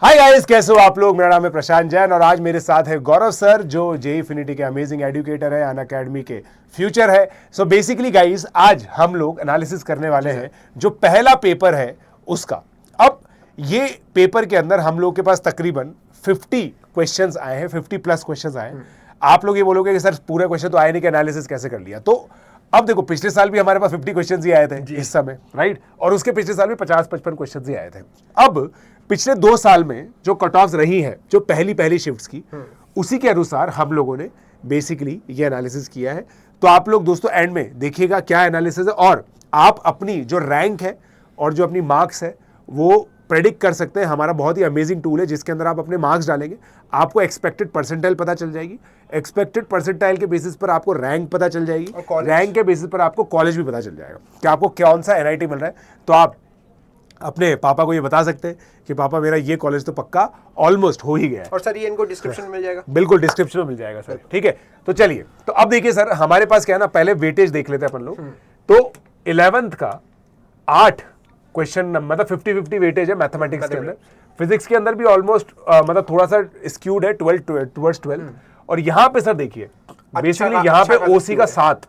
Hi guys, कैसे हो आप लोग। मेरा नाम है प्रशांत जैन और आज मेरे साथ है गौरव सर जो जेईफिनिटी के अमेजिंग एजुकेटर है, अनअकैडमी के फ्यूचर है। सो बेसिकली गाइस, आज हम लोग एनालिसिस करने वाले हैं जो पहला पेपर है उसका। अब ये पेपर के अंदर हम लोग के पास तकरीबन 50 क्वेश्चंस आए हैं, 50 प्लस क्वेश्चंस आए हैं। आप लोग ये बोलोगे कि सर पूरे क्वेश्चन तो आए नहीं कि एनालिसिस कैसे कर लिया। तो अब देखो, पिछले साल भी हमारे पास 50 क्वेश्चंस ही आए थे इस समय, राइट, और उसके पिछले साल भी 50-55 क्वेश्चंस ही आए थे। अब पिछले 2 साल में जो कट ऑफ रही है जो पहली शिफ्ट्स की, उसी के अनुसार हम लोगों ने बेसिकली ये एनालिसिस किया है। तो आप लोग दोस्तों एंड में देखिएगा क्या एनालिसिस है और आप अपनी जो रैंक है और जो अपनी मार्क्स है वो प्रेडिक्ट कर सकते हैं। हमारा बहुत ही अमेजिंग टूल है जिसके अंदर आप अपने मार्क्स डालेंगे, आपको एक्सपेक्टेड परसेंटाइल पता चल जाएगी, एक्सपेक्टेड परसेंटाइल के बेसिस पर आपको रैंक पता चल जाएगी, रैंक के बेसिस पर आपको कॉलेज भी पता चल जाएगा कि आपको कौन सा एनआईटी मिल रहा है। तो आप अपने पापा को ये बता सकते हैं कि पापा मेरा ये कॉलेज तो पक्का ऑलमोस्ट हो ही गया है। और सर ये इनको डिस्क्रिप्शन में मिल जाएगा? बिल्कुल डिस्क्रिप्शन में मिल जाएगा सर। ठीक है, तो चलिए, तो अब देखिए सर, हमारे पास क्या है ना, पहले वेटेज देख लेते हैं अपन लोग। तो 11th का 8 क्वेश्चन, मतलब 50-50 वेटेज है मैथमेटिक्स के अंदर। फिजिक्स के अंदर भी ऑलमोस्ट मतलब थोड़ा सा स्क्यूड है 12 टुवर्ड्स 12। और यहाँ पे सर देखिए बेसिकली यहाँ पे ओसी का 7,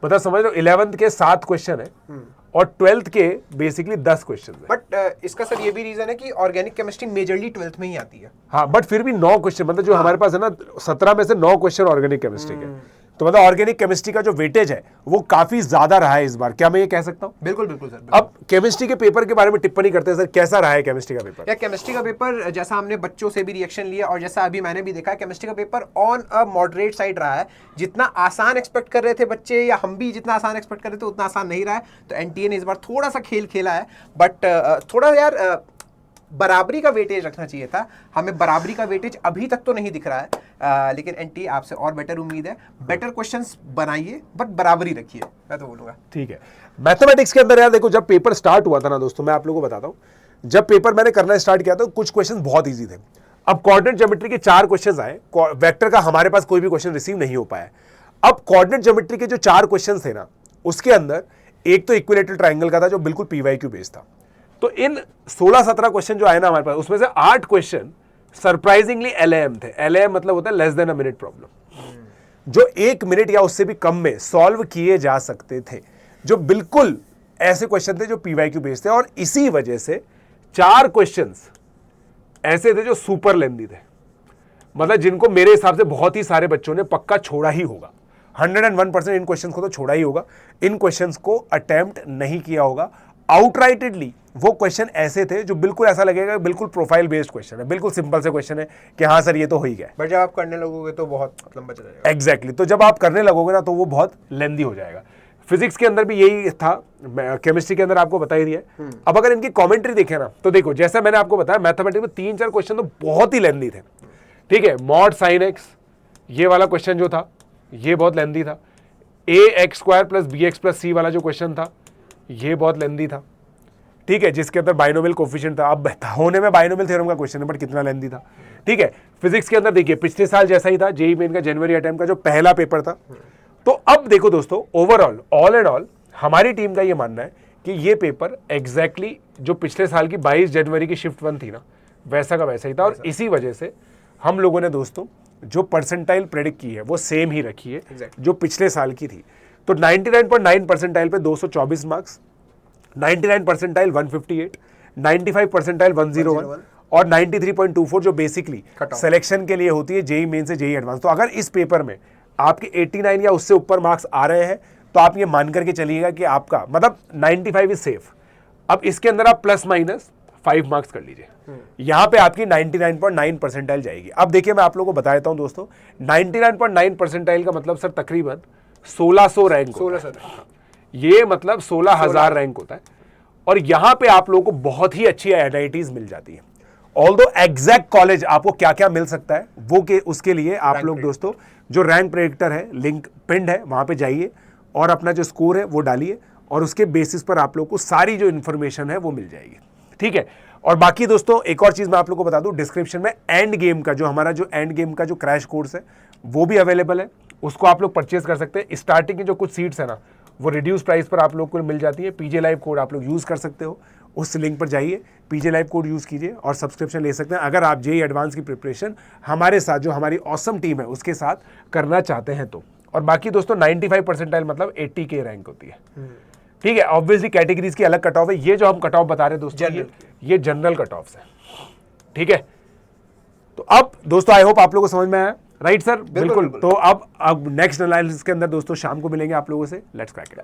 मतलब समझ लो 11th के 7 क्वेश्चन है और 12th के बेसिकली 10 क्वेश्चन है। बट इसका सर ये भी रीजन है कि ऑर्गेनिक केमिस्ट्री मेजरली 12th में ही आती है। हाँ, बट फिर भी 9 क्वेश्चन, मतलब जो हमारे पास है ना 17 में से 9 क्वेश्चन ऑर्गेनिक केमिस्ट्री के। तो मतलब ऑर्गेनिक केमिस्ट्री का जो वेटेज है वो काफी ज्यादा रहा है इस बार। क्या मैं ये कह सकता हूँ? बिल्कुल बिल्कुल सर, बिल्कुल। अब केमिस्ट्री के पेपर के बारे में टिप्पणी करते हैं सर, कैसा रहा है केमिस्ट्री का पेपर? या केमिस्ट्री का पेपर, जैसा हमने बच्चों से भी रिएक्शन लिया और जैसा अभी मैंने भी देखा, केमिस्ट्री का paper on a moderate side रहा है। जितना आसान एक्सपेक्ट कर रहे थे बच्चे या हम भी जितना आसान एक्सपेक्ट कर रहे थे उतना आसान नहीं रहा है। तो एनटीए ने इस बार थोड़ा सा खेल खेला है, बट थोड़ा यार बराबरी का वेटेज रखना चाहिए था। हमें बराबरी का वेटेज अभी तक तो नहीं दिख रहा है, लेकिन एनटीए आपसे और बेटर उम्मीद है। बेटर क्वेश्चंस बनाइए बट बराबरी रखिए, मैं तो बोलूंगा। ठीक है, मैथमेटिक्स के अंदर यार देखो, जब पेपर स्टार्ट हुआ था ना दोस्तों, मैं आप लोगों को बताता हूं, जब पेपर मैंने करना स्टार्ट किया था कुछ क्वेश्चन बहुत ईजी थे। अब कोऑर्डिनेट ज्योमेट्री के 4 क्वेश्चन आए, वेक्टर का हमारे पास कोई भी क्वेश्चन रिसीव नहीं हो पाया। अब कोऑर्डिनेट ज्योमेट्री के जो 4 क्वेश्चन थे ना, उसके अंदर एक तो इक्विलैटरल ट्राइंगल का था जो बिल्कुल पीवाईक्यू बेस्ड था। तो इन 16-17 क्वेश्चन जो आए ना हमारे पास, उसमें से 8 क्वेश्चन सरप्राइजिंगली एलएएम थे। एलएएम मतलब होता है less than a minute problem, जो 1 मिनट या उससे भी कम में सॉल्व किए जा सकते थे, जो बिल्कुल ऐसे क्वेश्चन थे जो पीवाईक्यू बेस्ड थे। और इसी वजह से 4 क्वेश्चंस ऐसे थे जो सुपर लेंथी थे, मतलब जिनको मेरे हिसाब से बहुत ही सारे बच्चों ने पक्का छोड़ा ही होगा। 101% इन क्वेश्चंस को तो छोड़ा ही होगा, इन क्वेश्चंस को अटेम्प्ट नहीं किया होगा। आउटराइटेडली वो क्वेश्चन ऐसे थे जो बिल्कुल ऐसा लगेगा बिल्कुल प्रोफाइल बेस्ड क्वेश्चन है, बिल्कुल सिंपल से क्वेश्चन है कि हाँ सर ये तो हो ही गया। बट जब आप करने लगोगे तो बहुत लंबा चला जाएगा। एग्जैक्टली, तो जब आप करने लगोगे ना तो वो बहुत लेंदी हो जाएगा। फिजिक्स के अंदर भी यही था, केमिस्ट्री के अंदर आपको बता ही दिया। अब अगर इनकी कमेंट्री देखें ना तो देखो, जैसा मैंने आपको बताया मैथमेटिक्स में 3-4 क्वेश्चन तो बहुत ही लेंदी थे। ठीक है, मॉड साइन एक्स ये वाला क्वेश्चन जो था ये बहुत लेंदी था। ax² + bx + c वाला जो क्वेश्चन था ये बहुत लेंदी था। ठीक है, जिसके अंदर बाइनोमियल कोफिशिएंट था। अब होने में बाइनोमियल थ्योरम का क्वेश्चन है, बट कितना लेंदी था। ठीक है, फिजिक्स के अंदर देखिए पिछले साल जैसा ही था, जेईई मेन का जनवरी अटेम्प्ट का जो पहला पेपर था। तो अब देखो दोस्तों, ओवरऑल ऑल एंड ऑल हमारी टीम का ये मानना है कि ये पेपर एग्जैक्टली जो पिछले साल की 22 जनवरी की शिफ्ट 1 थी ना, वैसा का वैसा ही था। और इसी वजह से हम लोगों ने दोस्तों जो परसेंटाइल प्रेडिक्ट की है वो सेम ही रखी है जो पिछले साल की थी। तो 99.9 परसेंटाइल पे 224 मार्क्स, 99 परसेंटाइल 158, 95 परसेंटाइल 101 और 93.24 जो बेसिकली सिलेक्शन के लिए होती है जेईई मेन से जेईई एडवांस। तो अगर इस पेपर में आपके 89 या उससे ऊपर मार्क्स आ रहे हैं तो आप ये मान करके चलिएगा कि आपका मतलब 95 इज सेफ। अब इसके अंदर आप +-5 मार्क्स कर लीजिए, यहां पे आपकी 99.9 परसेंटाइल जाएगी। अब देखिए मैं आप लोगों को बता देता हूं दोस्तों, 99.9 परसेंटाइल का मतलब सर तकरीबन 1600 रैंक, 1600, ये मतलब 16,000 रैंक होता है। और यहां पे आप लोगों को बहुत ही अच्छी एनआईटीज मिल जाती है। ऑल्दो एग्जैक्ट कॉलेज आपको क्या क्या मिल सकता है वो के उसके लिए आप लोग दोस्तों जो रैंक प्रेडिक्टर है, लिंक पिंड है, वहां पे जाइए और अपना जो स्कोर है वो डालिए और उसके बेसिस पर आप लोग को सारी जो इन्फॉर्मेशन है वो मिल जाएगी। ठीक है, और बाकी दोस्तों एक और चीज मैं आप लोग को बता दूं, डिस्क्रिप्शन में एंड गेम का जो हमारा जो एंड गेम का जो क्रैश कोर्स है वो भी अवेलेबल है, उसको आप लोग परचेज कर सकते हैं। स्टार्टिंग की जो कुछ सीट्स है ना वो रिड्यूस प्राइस पर आप लोग को मिल जाती है। पीजे लाइव कोड आप लोग यूज कर सकते हो, उस लिंक पर जाइए, पीजे लाइव कोड यूज़ कीजिए और सब्सक्रिप्शन ले सकते हैं अगर आप जेईई एडवांस की प्रिपरेशन हमारे साथ, जो हमारी ऑसम टीम है उसके साथ करना चाहते हैं तो। और बाकी दोस्तों 95 परसेंटाइल मतलब 80 के रैंक होती है, ठीक है। ऑब्वियसली कैटेगरीज की अलग कट ऑफ है, ये जो हम कट ऑफ बता रहे हैं दोस्तों ये जनरल कट ऑफ है, ठीक है। तो अब दोस्तों आई होप आप लोगों को समझ में आया, राइट सर? बिल्कुल। तो अब नेक्स्ट एनालिसिस के अंदर दोस्तों शाम को मिलेंगे आप लोगों से। Let's crack it.